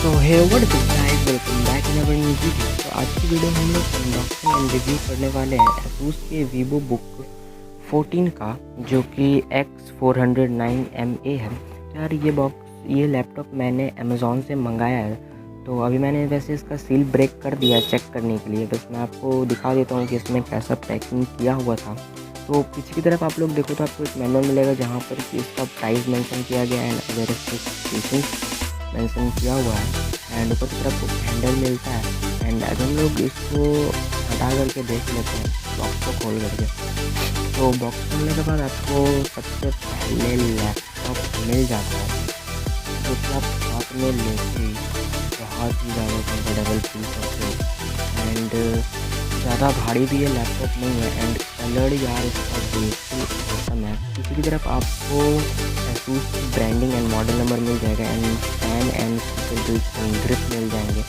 So hey what is guys, welcome back in our new video. तो आज की video में हम लोग अनबॉक्सिंग एंड रिव्यू करने वाले हैं Asus के Vivobook 14 का, जो कि X409MA है। यार ये लैपटॉप मैंने अमेज़ॉन से मंगाया है। तो अभी मैंने वैसे इसका सील ब्रेक कर दिया चेक करने के लिए। बस मैं आपको दिखा देता हूँ कि इसमें कैसा पैकिंग किया हुआ था। तो पीछे की तरफ आप लोग देखो तो आपको एक मैनुअल मिलेगा जहाँ पर कि इसका प्राइस मेंशन किया गया है, अदर स्पेसिफिकेशंस मेंशन किया हुआ है। एंड ऊपर की तरफ हैंडल मिलता है। एंड अगर हम लोग इसको हटा करके देख लेते हैं बॉक्स को खोल करके, तो बॉक्स खोलने के बाद आपको सबसे पहले लैपटॉप मिल जाता है, जो कि आप हाथ में लेते ही बहुत ही ज़्यादा कंफर्टेबल फील करते हो। एंड ज़्यादा भारी भी ये लैपटॉप नहीं है। एंड कलर यार इसका बिल्कुल औसम है। इसी की तरफ आपको Asus branding and model number मिल जाएगा। एंड फैन एंड ग्रिप मिल जाएंगे।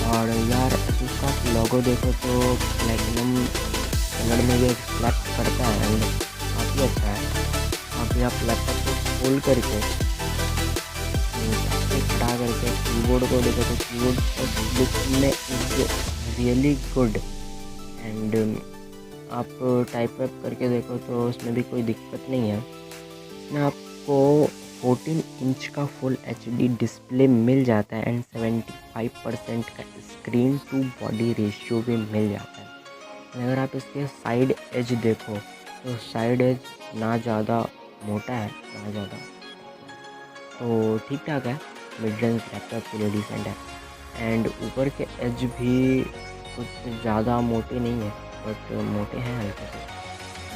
और यार Asus का लोगो देखो तो प्लेटिनम कलर में ये रिफ्लेक्ट करता है एंड काफ़ी अच्छा है। अभी आप लैपटॉप को खोल करके खड़ा करके कीबोर्ड को देखो तो कीबोर्ड लुक में रियली गुड। एंड आप टाइप करके देखो तो उसमें भी कोई दिक्कत नहीं है। इसमें आपको 14 इंच का फुल HD डिस्प्ले मिल जाता है एंड 75% का स्क्रीन टू बॉडी रेशियो भी मिल जाता है। अगर आप इसके साइड एज देखो तो साइड एज ना ज़्यादा मोटा है ना ज़्यादा, तो ठीक ठाक है, मिड रेंज लैपटॉप के लिए डिसेंट है। एंड ऊपर के एज भी कुछ ज़्यादा मोटे नहीं है, बट मोटे हैं हल्के से।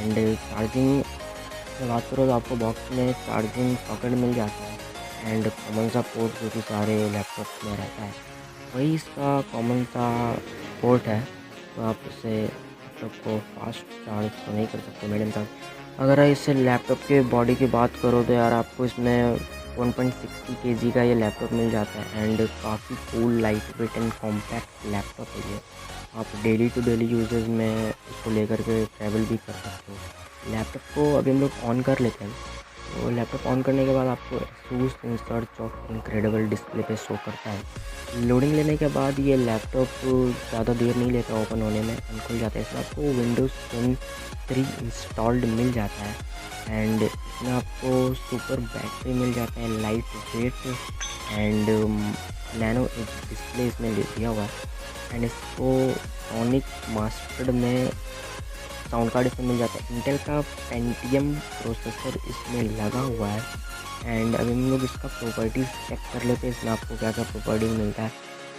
एंड चार्जिंग की बात करो तो आपको बॉक्स में चार्जिंग सॉकेट मिल जाता है एंड कॉमन सा पोर्ट जो कि सारे लैपटॉप में रहता है, वही इसका कॉमन सा पोर्ट है। तो आप इससे लैपटॉप को फास्ट चार्ज तो नहीं कर सकते, मीडियम चार्ज। अगर इससे लैपटॉप के बॉडी की बात करो तो यार आपको इसमें 1.60 kg का ये लैपटॉप मिल जाता है। एंड काफ़ी cool, light weight and compact laptop है ये। आप डेली टू डेली यूजेस में इसको लेकर के ट्रैवल भी कर सकते हो। लैपटॉप को अभी हम लोग ऑन कर लेते हैं। तो लैपटॉप ऑन करने के बाद आपको Asus in search of incredible display पे शो करता है। लोडिंग लेने के बाद ये लैपटॉप ज़्यादा देर नहीं लेता ओपन होने में एंड खुल जाता है। इसमें आपको Windows 10 3 इंस्टॉल्ड मिल जाता है। एंड इसमें आपको सुपर बैटरी मिल जाता है, light weight and nano display इसमें दिया हुआ है। एंड इसको सोनिक मास्टर्ड में साउंड कार्ड इसमें मिल जाता है। इंटेल का पेंटियम प्रोसेसर इसमें लगा हुआ है। एंड अभी हम लोग इसका प्रॉपर्टीज़ चेक कर लेते हैं, इसमें आपको क्या क्या प्रॉपर्टीज़ मिलता है।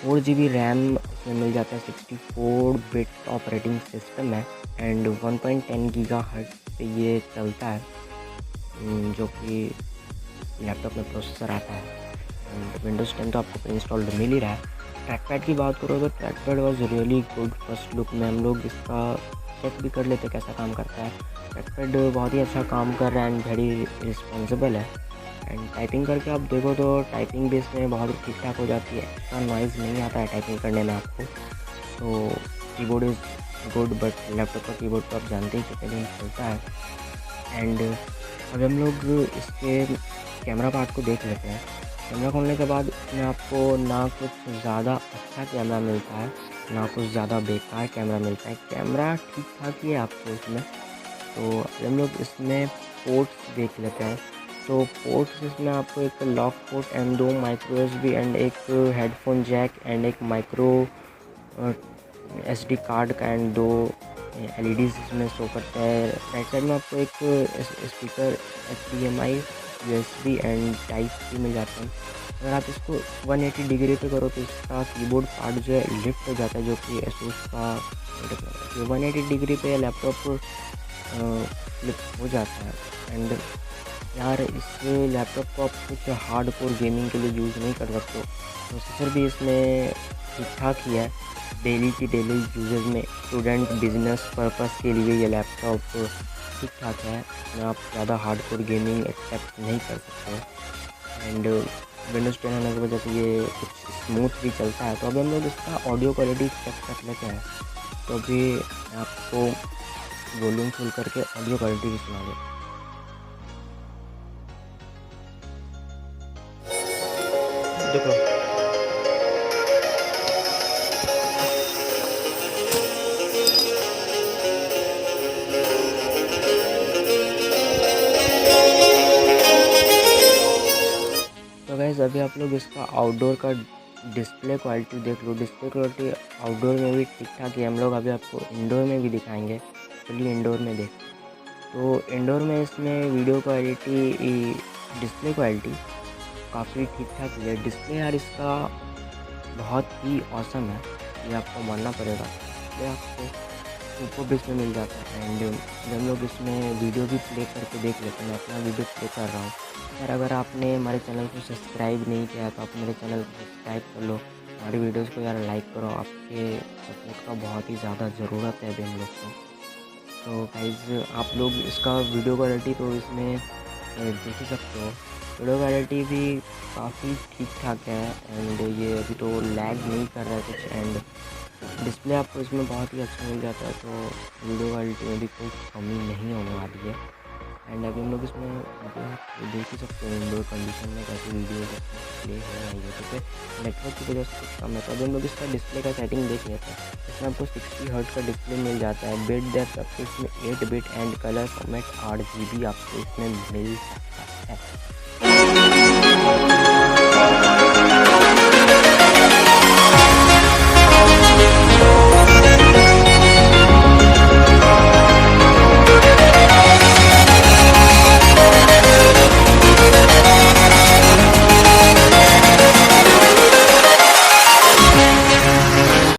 4GB रैम इसमें मिल जाता है, 64 बिट ऑपरेटिंग सिस्टम है एंड 1.10 गीगाहर्ट्ज़ पे ये चलता है, जो कि लैपटॉप में प्रोसेसर आता है। एंड Windows 10 तो आपको इंस्टॉल्ड मिल ही रहा है। ट्रैकपैड की बात करो तो trackpad was really good. First look में हम लोग इसका चेक भी कर लेते कैसा काम करता है। ट्रैकपैड बहुत ही अच्छा काम कर रहा है एंड वेरी रिस्पॉन्सिबल है। एंड टाइपिंग करके आप देखो तो टाइपिंग भी इसमें बहुत ही ठीक ठाक हो जाती है। इतना नॉइज़ नहीं आता है टाइपिंग करने में आपको। तो keyboard is good, but laptop का कीबोर्ड तो आप जानते ही कितने दिन चलता है। एंड अभी हम लोग इसके कैमरा पार्ट को देख लेते हैं। कैमरा खोलने के बाद इसमें आपको ना कुछ ज़्यादा अच्छा कैमरा मिलता है ना कुछ ज़्यादा बेकार कैमरा मिलता है। कैमरा ठीक ठाक ही है आपको इसमें। तो हम लोग इसमें पोर्ट्स देख लेते हैं। तो पोर्ट्स इसमें आपको एक lock port and 2 micro USB and एक हेडफोन जैक एंड एक माइक्रो SD कार्ड का एंड 2 LEDs इसमें शो करता है। राइट साइड में आपको एक speaker HDMI USB and Type-C मिल जाता है। अगर आप इसको 180 डिग्री पे करो तो इसका कीबोर्ड पार्ट जो है लिफ्ट हो जाता है, जो कि Asus का 180 डिग्री पे लैपटॉप फ्लिप हो जाता है। एंड यार इस लैपटॉप को आप कुछ हार्डकोर गेमिंग के लिए यूज़ नहीं कर सकते। प्रोसेसर भी इसमें ठीक ठाक ही है, डेली की डेली यूजेज में, स्टूडेंट बिजनेस पर्पस के लिए ये लैपटॉप ठीक ठाक है। इसमें आप ज़्यादा हार्डकोर गेमिंग एक्सेप्ट नहीं कर सकते। एंड Windows 10 होने की वजह से ये कुछ स्मूथ भी चलता है। तो अभी हम लोग इसका ऑडियो क्वालिटी चेक कर लेते हैं। तो अभी आपको वॉल्यूम फुल करके ऑडियो क्वालिटी भी सुना दो। देखो गाइस अभी आप लोग इसका आउटडोर का डिस्प्ले क्वालिटी देख लो। डिस्प्ले क्वालिटी आउटडोर में भी ठीक ठाक है। हम लोग अभी आपको इंडोर में भी दिखाएंगे। चलिए इंडोर में देख। तो इंडोर में इसमें वीडियो क्वालिटी, डिस्प्ले क्वालिटी काफ़ी ठीक ठाक है। डिस्प्ले यार इसका बहुत ही ऑसम है, ये आपको मानना पड़ेगा। डिस्प्ले आपको ऊपर भी इसमें मिल जाता है। एंड जब हम लोग इसमें वीडियो भी प्ले करके देख लेते हैं, मैं अपना वीडियो प्ले कर रहा हूँ यार। अगर आपने हमारे चैनल को सब्सक्राइब नहीं किया तो आप मेरे चैनल को सब्सक्राइब कर लो, हमारी वीडियोस को यार लाइक करो। आपके सपोर्ट का बहुत ही ज़्यादा ज़रूरत है अभी हम लोग को। तो गाइस आप लोग इसका वीडियो क्वालिटी तो इसमें देख ही सकते हो। वीडियो क्वालिटी भी काफ़ी ठीक ठाक है। एंड ये अभी तो लैग नहीं कर रहा है कुछ। एंड डिस्प्ले आपको इसमें बहुत ही अच्छा मिल जाता है, तो वीडियो क्वालिटी में भी कोई कमी नहीं होने वाली है। एंड अभी हम लोग इसमें वीडियो आप देख ही सकते हैं इंडोर कंडीशन में कैसे वीडियो प्ले हो रहा है। यूट्यूब पे नेटवर्क की वजह से कुछ कम है। तो अभी हम लोग इसका डिस्प्ले का सेटिंग देख लेते हैं। इसमें आपको 60 हर्ट्ज का डिस्प्ले मिल जाता है। बिट डेप्थ आपको इसमें 8 bit and colour format 8 GB आपको इसमें मिल सकता है।